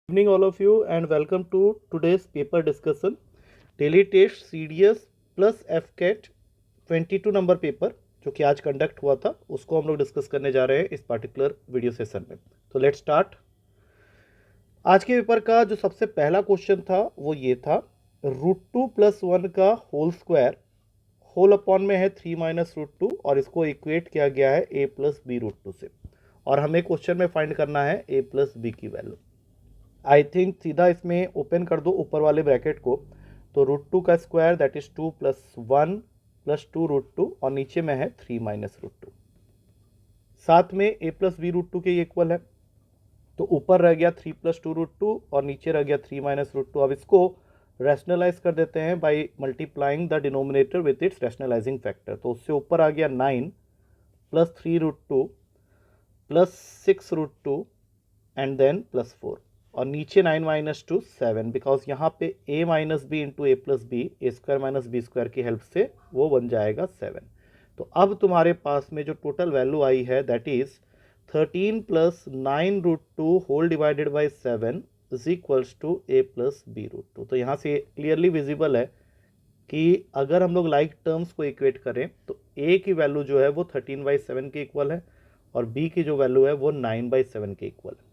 Evening all of you and welcome to today's paper discussion daily test CDS plus FCAT 22 number paper जो कि आज conduct हुआ था उसको हम लोग डिस्कस करने जा रहे हैं इस पार्टिकुलर वीडियो सेशन में। तो लेट्स स्टार्ट। आज के पेपर का जो सबसे पहला क्वेश्चन था वो ये था, √2 + 1 का होल स्क्वायर होल अपॉन में है 3 - √2 और इसको इक्वेट किया गया है a + b √2 से, और हमें क्वेश्चन में फाइंड करना है a + b की वैल्यू। आई थिंक सीधा इसमें ओपन कर दो ऊपर वाले ब्रैकेट को, तो √2 का स्क्वायर दैट इज 2 + 1 + 2 √2 और नीचे में है 3 - √2, साथ में a + b √2 के इक्वल है। तो ऊपर रह गया 3 + 2 √2 और नीचे रह गया 3 - √2। अब इसको रैशनलाइज कर देते हैं by multiplying the denominator with its rationalising factor. तो उससे ऊपर आ गया 9 + 3 √2 + 6 √2 एंड देन +4, और नीचे 9 - 2 7, बिकॉज यहाँ पे a - b into a + b a² - b² की हेल्प से वो बन जाएगा 7। तो अब तुम्हारे पास में जो टोटल वैल्यू आई है that is 13 + 9 √2 whole divided by 7 is equals to a + b √2। तो यहाँ से क्लियरली विजिबल है कि अगर हम लोग लाइक टर्म्स को इक्वेट करें तो a की वैल्यू जो है वो 13/7 के इक्वल है और b की जो वैल्यू है वो 9/7 के इक्वल है।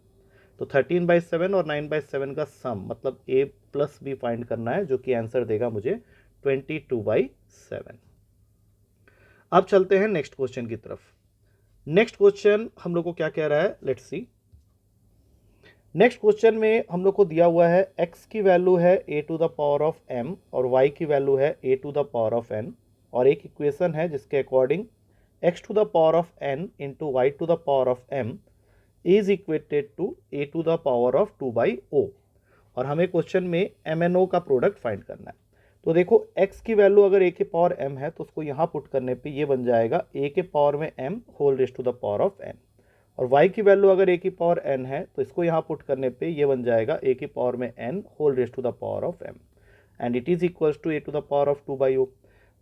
तो 13/7 और 9/7 का सम मतलब a + b फाइंड करना है, जो कि आंसर देगा मुझे 22/7। अब चलते हैं नेक्स्ट क्वेश्चन की तरफ। नेक्स्ट क्वेश्चन हम लोग को क्या कह रहा है, लेट्स सी। नेक्स्ट क्वेश्चन में हम लोग को दिया हुआ है x की वैल्यू है a⁴m और y की वैल्यू है a⁴n, और एक इक्वेशन है जिसके according x⁴n into y⁴m is equated to a⁴2/o, और हमें क्वेश्चन में MNO का प्रोडक्ट फाइंड करना है। तो देखो x की वैल्यू अगर a⁴m है तो उसको यहाँ पुट करने पे ये बन जाएगा a⁴m whole raise to the power of n, और y की वैल्यू अगर a⁴n है तो इसको यहाँ पुट करने पे ये बन जाएगा a⁴n whole raise to the power of m, and it is equals to a⁴2/o।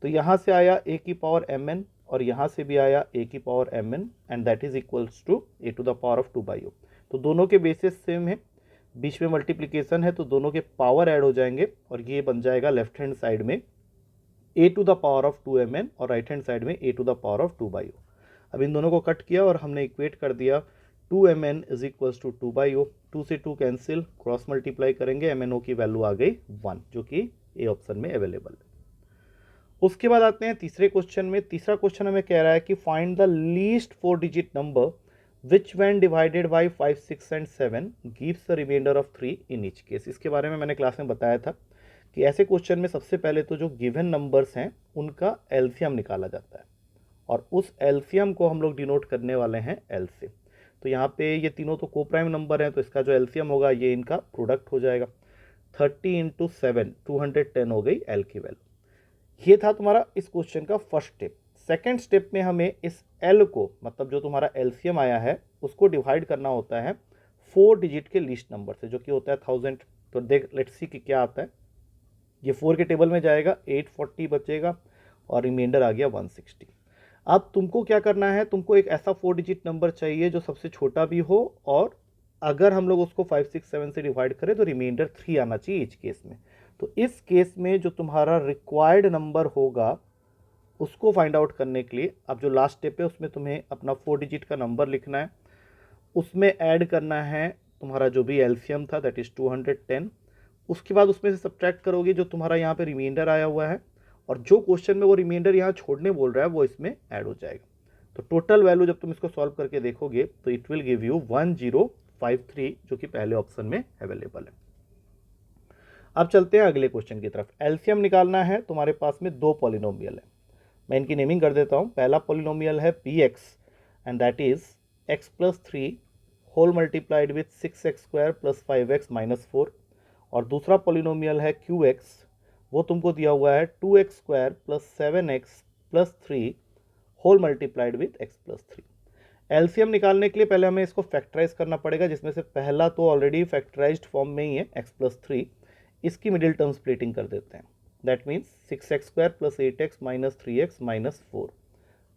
तो यहाँ से आया a⁴mn और यहाँ से भी आया a⁴mn and that is equals to a⁴2/o। तो दोनों के बेसिस सेम है, बीच में मल्टीप्लिकेशन है तो दोनों के पावर ऐड हो जाएंगे और ये बन जाएगा लेफ्ट हैंड साइड में a⁴2mn और राइट हैंड साइड में a⁴2/o। अब इन दोनों को कट किया और हमने इक्वेट कर दिया 2mn is equals to 2/o। 2 से 2 कैंसिल, क्रॉस मल्टीप्लाई करेंगे, MNO की वैल्यू आ गई 1, जो कि ए ऑप्शन में अवेलेबल है। उसके बाद आते हैं तीसरे क्वेश्चन में। तीसरा क्वेश्चन हमें कह रहा है कि find the least 4 digit number which when divided by 5, 6 and 7 gives the reminder of 3 in each case. इसके बारे में मैंने क्लास में बताया था कि ऐसे क्वेश्चन में सबसे पहले तो जो गिवन नंबर्स हैं उनका एलसीएम निकाला जाता है, और उस एलसीएम को हम लोग डिनोट करने वाले हैं एल से। तो यहाँ पे ये तीनों तो कोप्राइम नंबर हैं, तो इसका जो एलसीएम होगा ये इनका प्रोडक्ट हो जाएगा। 30 × 7 210 हो गई एल की वैल्यू। ये था तुम्हारा इस क्वेश्चन का फर्स्ट स्टेप। सेकेंड स्टेप में हमें इस एल को, मतलब जो तुम्हारा एलसीएम आया है, उसको डिवाइड करना होता है 4 डिजिट के लीस्ट नंबर से, जो कि होता है 1000। तो देख लेट्स सी कि क्या आता है। ये 4 के टेबल में जाएगा, 840 बचेगा और रिमाइंडर आ गया 160। अब तुमको क्या करना है, तुमको एक ऐसा 4 डिजिट नंबर चाहिए जो सबसे छोटा भी हो, और अगर हम लोग उसको 5, 6, 7 से डिवाइड करें तो रिमाइंडर 3 आना चाहिए इस केस में। तो इस केस में जो तुम्हारा रिक्वायर्ड नंबर होगा उसको फाइंड आउट करने के लिए अब जो लास्ट स्टेप है उसमें तुम्हें अपना 4 डिजिट का नंबर लिखना है, उसमें ऐड करना है तुम्हारा जो भी एलसीएम था दैट इज़ 210। उसके बाद उसमें से सब्ट्रैक्ट करोगे जो तुम्हारा यहाँ पे रिमाइंडर आया हुआ है, और जो क्वेश्चन में वो रिमाइंडर यहाँ छोड़ने बोल रहा है वो इसमें ऐड हो जाएगा। तो टोटल वैल्यू जब तुम इसको सॉल्व करके देखोगे तो इट विल गिव यू 1053, जो कि पहले ऑप्शन में अवेलेबल है। अब चलते हैं अगले क्वेश्चन की तरफ। एलसीएम निकालना है, तुम्हारे पास में 2 पॉलिनोमियल है, मैं इनकी नेमिंग कर देता हूँ। पहला पॉलिनोमियल है px and that is x + 3 whole multiplied with 6x² + 5x - 4, और दूसरा पॉलिनोमियल है qx, वो तुमको दिया हुआ है 2x² + 7x + 3 whole multiplied with x + 3। LCM निकालने के लिए पहले हमें इसको फैक्टराइज करना पड़ेगा, जिसमें से पहला तो ऑलरेडी फैक्टराइज्ड फॉर्म में ही है x + 3। इसकी मिडिल टर्म स्प्लिटिंग कर देते हैं, that means 6x² + 8x - 3x - 4।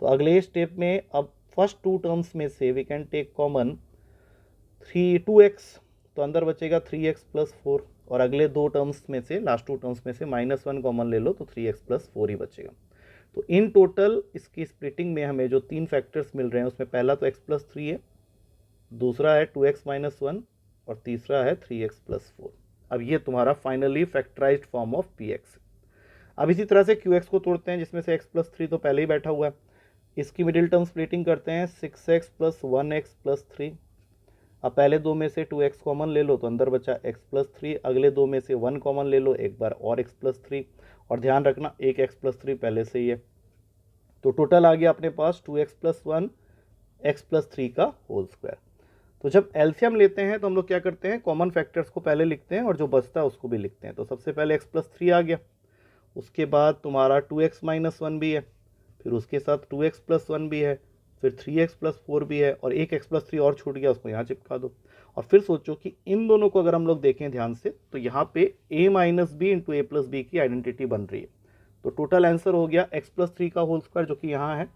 तो अगले स्टेप में अब फर्स्ट 2 टर्म्स में से we can take common 2x, तो अंदर बचेगा 3x प्लस 4, और अगले दो टर्म्स में से, लास्ट टू टर्म्स में से -1 कॉमन ले लो तो 3x प्लस 4 ही बचेगा। तो इन टोटल इसकी स्प्लिटिंग में हमें जो तीन फैक्टर्स मिल रहे हैं उसमें पहला तो x प्लस 3 है, दूसरा है 2x माइनस 1 और तीसरा है 3x प्लस 4। अब ये तुम्हारा finally factorised form of px। अब इसी तरह से qx को तोड़ते हैं, जिसमें से x प्लस 3 तो पहले ही बैठा हुआ है, इसकी मिडिल टर्म स्प्लिटिंग करते हैं 6x प्लस 1x प्लस 3। अब पहले दो में से 2x कॉमन ले लो तो अंदर बचा x प्लस 3, अगले दो में से 1 कॉमन ले लो, एक बार और x प्लस 3, और ध्यान रखना एक x प्लस 3 पहले से ही है। तो टोटल आ गया अपने पास 2x प्लस 1 x प्लस 3 का होल स्क्वायर। तो जब एलसीएम लेते हैं तो हम लोग क्या करते हैं, कॉमन फैक्टर्स को पहले लिखते हैं और जो बचता है उसको भी लिखते हैं। तो सबसे पहले x प्लस 3 आ गया, उसके बाद तुम्हारा 2x माइनस 1 भी है, फिर उसके साथ 2x प्लस 1 भी है, फिर 3x प्लस 4 भी है, और एक x प्लस 3 और छूट गया, उसको यहाँ चिपका दो। और फिर सोचो कि इन दोनों को अगर हम लोग देखें ध्यान से तो यहाँ पे a minus b into a plus b की आइडेंटिटी बन रही है। तो टोटल आंसर हो गया x प्लस 3 का होल स्क्वायर, जो कि यहाँ है।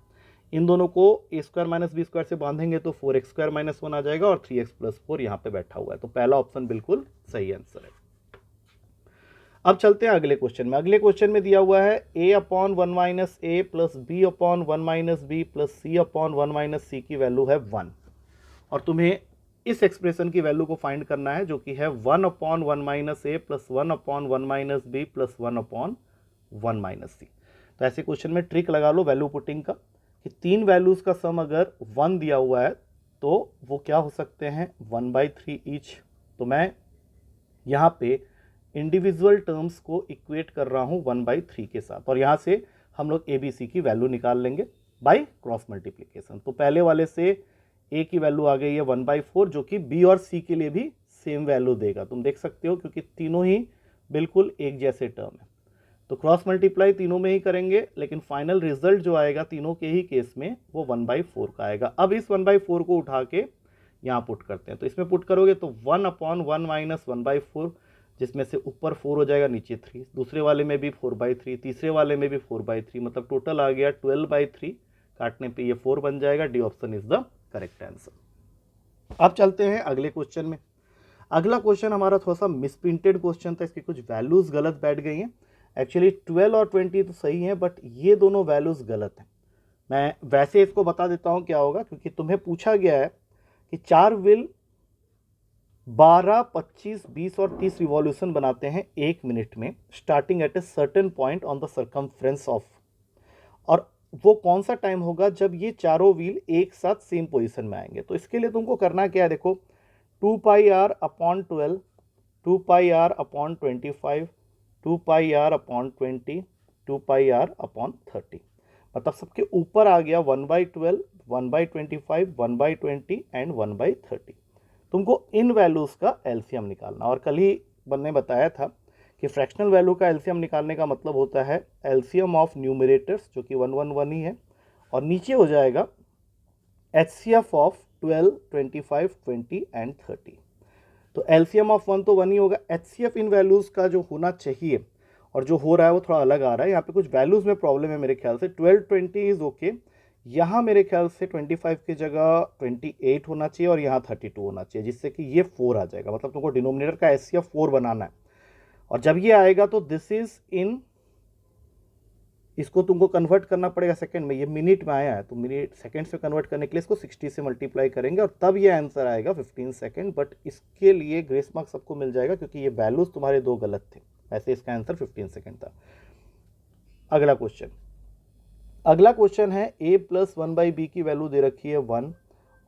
इन दोनों को ए स्क्वायर माइनस बी स्क्वायर से बांधेंगे तो 4x स्क्वायर माइनस 1 आ जाएगा, और 3x प्लस 4 यहाँ पे बैठा हुआ है। तो पहला ऑप्शन बिल्कुल सही आंसर है। अब चलते हैं अगले क्वेश्चन में। अगले क्वेश्चन में दिया हुआ है a upon 1 minus a plus b upon 1 minus b plus c upon 1 minus c की वैल्यू है 1, और तुम्हें इस एक्सप्रेशन की वैल्यू को फाइंड करना है, जो कि है 1 upon 1 minus a plus 1 upon 1 minus b plus 1 upon 1 minus c. तो ऐसे क्वेश्चन में ट्रिक लगा लो वैल्यू पुटिंग का, कि तीन वैल्यूज का सम अगर 1 दिया हुआ है तो वो क्या हो सकते हैं, 1/3 ईच। तो मैं यहाँ पे इंडिविजुअल टर्म्स को इक्वेट कर रहा हूँ 1/3 के साथ, और यहाँ से हम लोग ए बी सी की वैल्यू निकाल लेंगे बाय क्रॉस मल्टीप्लिकेशन। तो पहले वाले से ए की वैल्यू आ गई है 1/4, जो कि बी और सी के लिए भी सेम वैल्यू देगा, तुम देख सकते हो, क्योंकि तीनों ही बिल्कुल एक जैसे टर्म है। तो क्रॉस मल्टीप्लाई तीनों में ही करेंगे, लेकिन फाइनल रिजल्ट जो आएगा तीनों के ही केस में वो 1/4 का आएगा। अब इस 1/4 को उठा के यहाँ पुट करते हैं। तो इसमें पुट करोगे तो 1 अपॉन 1 माइनस 1/4, जिसमें से ऊपर 4 हो जाएगा, नीचे 3, दूसरे वाले में भी 4/3, तीसरे वाले में भी 4/3, मतलब टोटल आ गया 12/3। काटने पे ये 4 बन जाएगा। D option is the correct answer. अब चलते हैं अगले क्वेश्चन में। अगला क्वेश्चन हमारा थोड़ा सा मिसप्रिंटेड क्वेश्चन था, इसकी कुछ वैल्यूज गलत बैठ गई हैं। एक्चुअली 12 और 20 तो सही है, बट ये दोनों वैल्यूज गलत हैं। मैं वैसे इसको बता देता हूँ क्या होगा, क्योंकि तुम्हें पूछा गया है कि 4 व्हील 12, 25, 20 और 30 रिवॉल्यूशन बनाते हैं 1 मिनट में, starting at a certain point on the circumference of, और वो कौन सा टाइम होगा जब ये चारों व्हील एक साथ सेम पोजीशन में आएंगे। तो इसके लिए तुमको करना क्या है, देखो 2πr upon 12, 2πr upon 25, 2πr upon 20, 2πr upon 30, मतलब सबके ऊपर आ गया 1/12, 1/25, 1/20 एंड 1/30। तुमको इन वैल्यूज़ का एलसीएम निकालना, और कल ही मैंने बताया था कि फ्रैक्शनल वैल्यू का एलसीएम निकालने का मतलब होता है एलसीएम ऑफ न्यूमरेटर्स, जो कि 1 ही है, और नीचे हो जाएगा एचसीएफ ऑफ 12, 25, 20 एंड 30। तो एलसीएम ऑफ 1 तो 1 ही होगा। एचसीएफ इन वैल्यूज़ का जो होना चाहिए और जो हो रहा है वो थोड़ा अलग आ रहा है। यहाँ पे कुछ वैल्यूज़ में प्रॉब्लम है मेरे ख्याल से। 12, 20 इज़ ओके, यहाँ मेरे ख्याल से 25 की जगह 28 होना चाहिए और यहाँ 32 होना चाहिए, जिससे कि ये 4 आ जाएगा। मतलब तुमको डिनोमिनेटर का एचसीएफ 4 बनाना है, और जब ये आएगा तो दिस इज इन, इसको तुमको कन्वर्ट करना पड़ेगा सेकंड में। ये मिनट में आया है तो मिनट सेकंड्स में कन्वर्ट करने के लिए इसको 60 से मल्टीप्लाई करेंगे, और तब ये आंसर आएगा 15 सेकंड। बट इसके लिए ग्रेस मार्क्स सबको मिल जाएगा, क्योंकि ये वैल्यूज तुम्हारे दो गलत थे। वैसे इसका आंसर 15 सेकंड था। अगला क्वेश्चन है a प्लस 1/b की वैल्यू दे रखी है 1,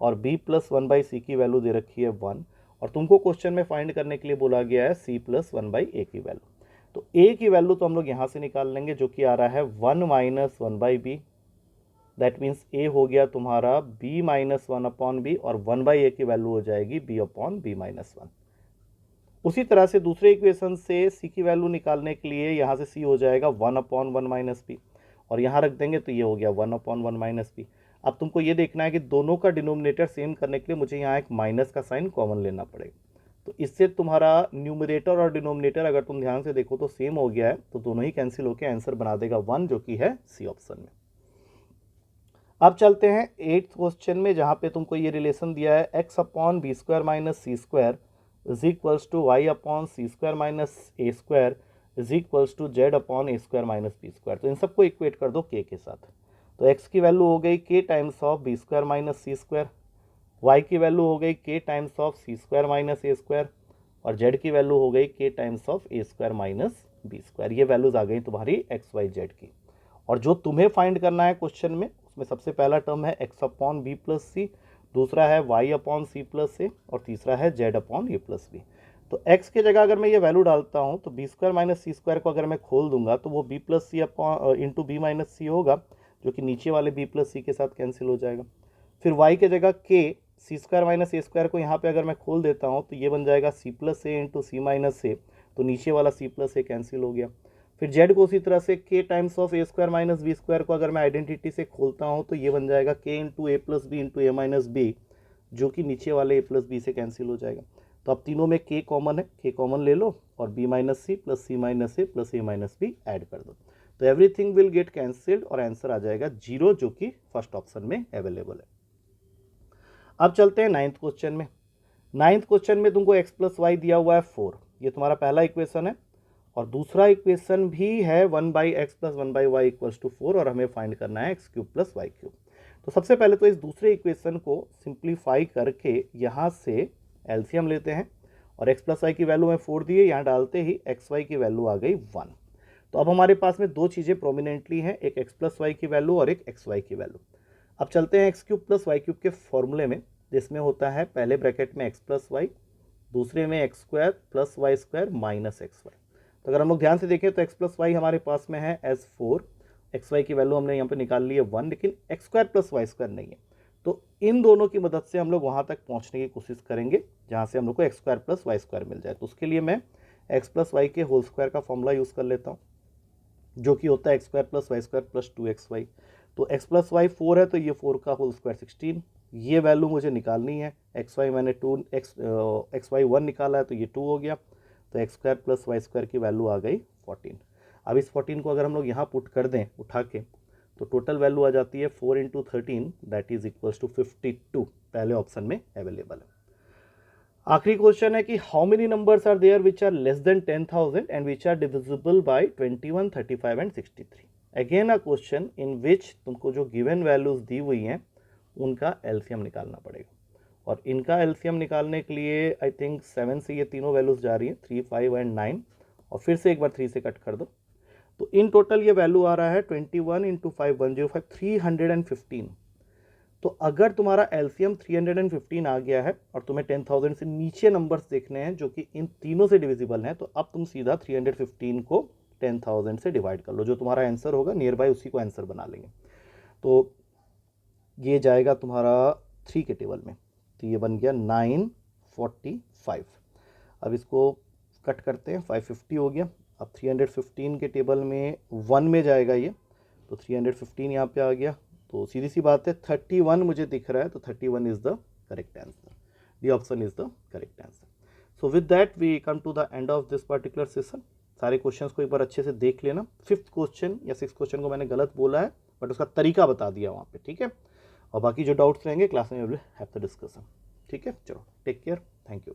और b प्लस 1/c की वैल्यू दे रखी है 1, और तुमको क्वेश्चन में फाइंड करने के लिए बोला गया है c प्लस 1/a की वैल्यू। तो a की वैल्यू तो हम लोग यहाँ से निकाल लेंगे, जो कि आ रहा है 1 minus 1/b, that means a हो गया तुम्हारा b माइनस 1/b, और 1/a की वैल्यू हो जाएगी b/b माइनस 1। उसी तरह से दूसरे इक्वेशन से c की वैल्यू निकालने के लिए यहाँ से c हो जाएगा 1/1 माइनस b, और यहाँ रख देंगे तो ये हो गया 1/1 माइनस b। अब तुमको ये देखना है कि दोनों का डिनोमिनेटर सेम करने के लिए मुझे यहाँ एक माइनस का साइन कॉमन लेना पड़ेगा। तो इससे तुम्हारा न्यूमरेटर और डिनोमिनेटर अगर तुम ध्यान से देखो तो सेम हो गया है, तो दोनों ही कैंसिल होकर आंसर बना देगा 1, जो कि है सी ऑप्शन में। अब चलते हैं 8th क्वेश्चन में, जहाँ पे तुमको ये रिलेशन दिया है x upon b square minus c square is equals to y upon c square minus a square is equals to z upon a square minus b square. तो इन सबको इक्वेट कर दो के साथ। तो एक्स की वैल्यू हो गई k times of b square minus c square, y की वैल्यू हो गई k times of c square minus a square, और जेड की वैल्यू हो गई k times of a square minus b square. ये वैल्यूज आ गई तुम्हारी एक्स वाई जेड की। और जो तुम्हें फाइंड करना है क्वेश्चन में, उसमें सबसे पहला टर्म है एक्स अपॉन बी प्लस सी, दूसरा है वाई अपॉन सी प्लस ए, और तीसरा है जेड अपॉन ए प्लस बी। तो एक्स की जगह अगर मैं ये वैल्यू डालता हूँ तो B square minus c square को अगर मैं खोल दूंगा तो वो B plus c upon into B minus सी होगा, जो कि नीचे वाले बी प्लस सी के साथ कैंसिल हो जाएगा। फिर वाई के जगह के सी स्क्वायर माइनस ए स्क्वायर को यहाँ पे अगर मैं खोल देता हूँ तो ये बन जाएगा सी प्लस ए इंटू सी माइनस ए, तो नीचे वाला सी प्लस ए कैंसिल हो गया। फिर जेड को उसी तरह से k times of a square minus b square को अगर मैं आइडेंटिटी से खोलता हूँ तो ये बन जाएगा के into a plus B into A minus B, जो कि नीचे वाले ए प्लस बी से कैंसिल हो जाएगा। तो अब तीनों में के कॉमन है, के कॉमन ले लो और B minus C plus C minus a plus A minus B Ed कर दो, तो एवरीथिंग विल गेट कैंसिल्ड और आंसर आ जाएगा 0, जो कि फर्स्ट ऑप्शन में अवेलेबल है। अब चलते हैं नाइन्थ क्वेश्चन में। नाइन्थ क्वेश्चन में तुमको एक्स प्लस वाई दिया हुआ है 4, ये तुम्हारा पहला इक्वेशन है, और दूसरा इक्वेशन भी है 1 by x plus 1 by y equals to 4, और हमें फाइंड करना है x cube plus y cube. तो सबसे पहले तो इस दूसरे इक्वेशन को सिंप्लीफाई करके यहाँ से एलसीएम लेते हैं, और एक्स प्लस वाई की वैल्यू में 4 दिए, यहाँ डालते ही एक्स वाई की वैल्यू आ गई 1। तो अब हमारे पास में दो चीज़ें प्रोमिनेंटली हैं, एक एक्स प्लस वाई की वैल्यू और एक एक्स वाई की वैल्यू। अब चलते हैं x cube plus y cube के फॉर्मूले में, जिसमें होता है पहले ब्रैकेट में एक्स प्लस वाई, दूसरे में x square plus y square minus x y. तो अगर हम लोग ध्यान से देखें तो एक्स प्लस वाई हमारे पास में है एज 4, एक्स वाई की वैल्यू हमने यहाँ पे निकाल ली है 1, लेकिन x square plus y square नहीं है। तो इन दोनों की मदद से हम लोग वहाँ तक पहुँचने की कोशिश करेंगे जहाँ से हम लोग को x square plus y square मिल जाए। तो उसके लिए मैं एक्स प्लस वाई के होल स्क्वायर का फॉर्मूला यूज़ कर लेता हूँ, जो कि होता है x square plus y square plus 2xy। तो एक्स प्लस वाई 4 है, तो ये 4 का होल स्क्वायर 16, ये वैल्यू मुझे निकालनी है। एक्स वाई मैंने 2 एक्स वाई 1 निकाला है, तो ये 2 हो गया, तो x square plus y square की वैल्यू आ गई 14। अब इस 14 को अगर हम लोग यहाँ पुट कर दें उठा के, तो टोटल वैल्यू आ जाती है 4 into 13 that is equals to 52, पहले ऑप्शन में अवेलेबल है। आखिरी क्वेश्चन है कि how many numbers are there which are less than 10,000 and which are divisible by 21, 35 and 63। Again a question in which तुमको जो गिवन वैल्यूज दी हुई हैं उनका एलसीएम निकालना पड़ेगा, और इनका एलसीएम निकालने के लिए आई थिंक 7 से ये तीनों वैल्यूज जा रही हैं, 3, 5 एंड 9, और फिर से एक बार 3 से कट कर दो, तो इन टोटल ये वैल्यू आ रहा है 21 इंटू 5 105 315। तो अगर तुम्हारा एलसीएम 315 आ गया है और तुम्हें 10,000 से नीचे नंबर्स देखने हैं जो कि इन तीनों से डिविजिबल हैं, तो अब तुम सीधा 315 को 10,000 से डिवाइड कर लो, जो तुम्हारा आंसर होगा नियर बाय उसी को आंसर बना लेंगे। तो ये जाएगा तुम्हारा 3 के टेबल में, तो ये बन गया 945। अब इसको कट करते हैं, 550 हो गया। अब 315 के टेबल में 1 में जाएगा ये, तो 315 यहाँ पे आ गया, तो सीधी सी बात है 31 मुझे दिख रहा है, तो 31 is the correct answer, d option is the correct answer. So with that we come to the end of this particular session. सारे क्वेश्चंस को एक बार अच्छे से देख लेना। 5th क्वेश्चन या 6th क्वेश्चन को मैंने गलत बोला है, बट उसका तरीका बता दिया वहाँ पे, ठीक है। और बाकी जो डाउट्स रहेंगे क्लास में विल हैव द डिस्कशन, ठीक है। चलो टेक केयर, थैंक यू।